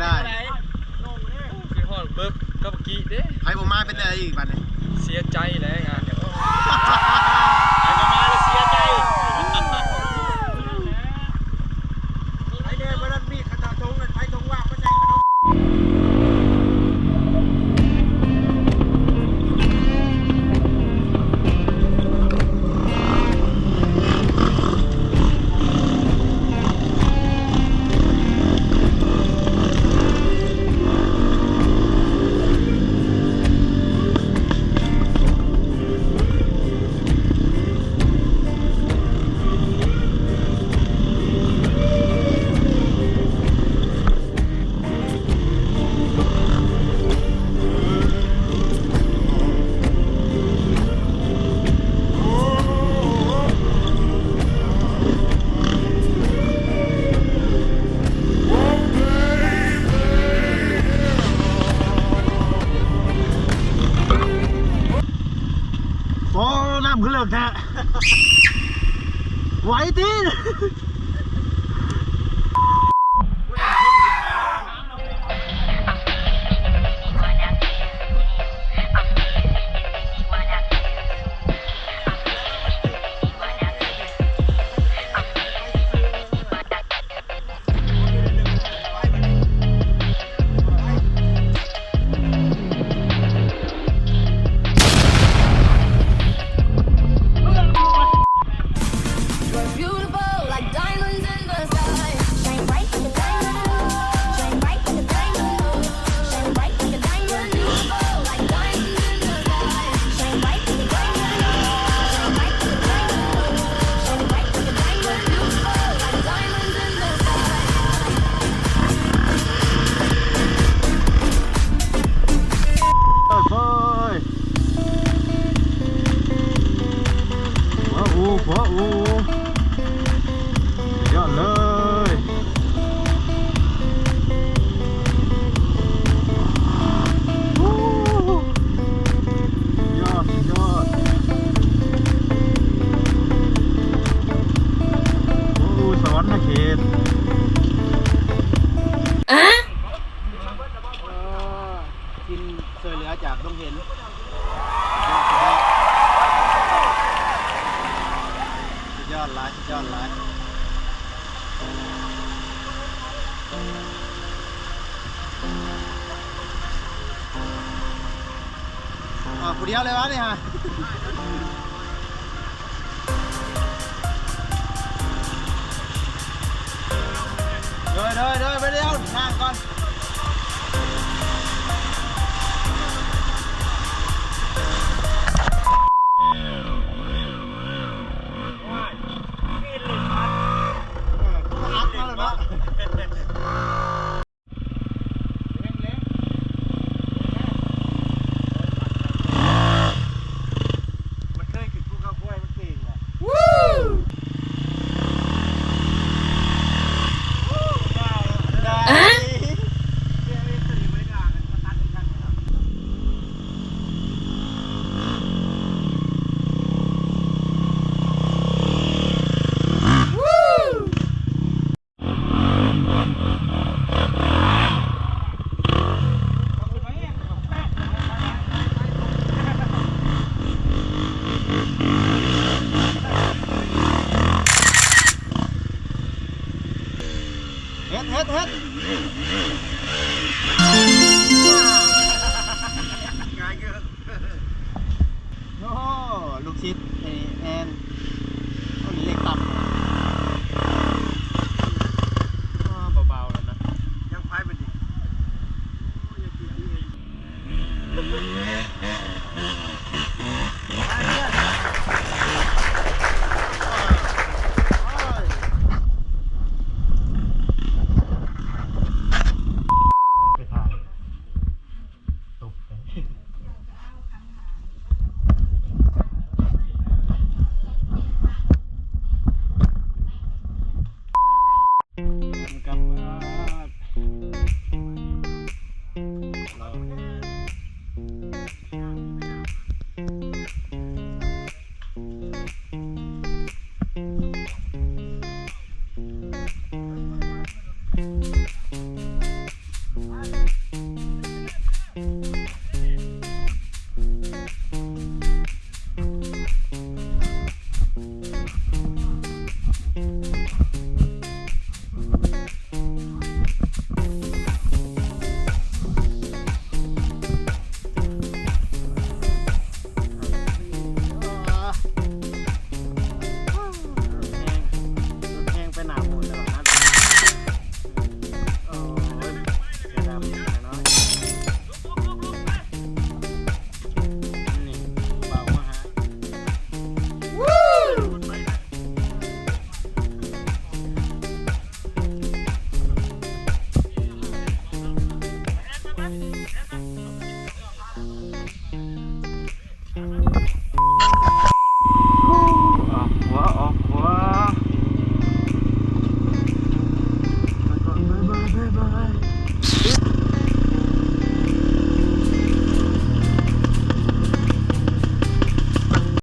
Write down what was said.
ได้คือฮอดเบิบกับกี้เด้ใครบ่มาเป็นอะไรอีกบัดนี้เสียใจแล้วงานเนี่ยใครบ่มาแล้วเสียใจไอ้เด้บ่ได้มีขนาดทงกันไปทงว่างบ่ได้น้ำขึ้นเลิกแท้ไหวตียอดเลยยอดสวรรค์เขตกินเสยเหลือจากต้องเห็นยอดไลฟ์ผู้เดียวเลยวะเนี่ยฮะเดินไปเร็วนั่งก่อนเฮ็ดโอ้ลูกชิดแอนเอาเล็กต่ำเบาๆแล้วนะยังพายไปดิ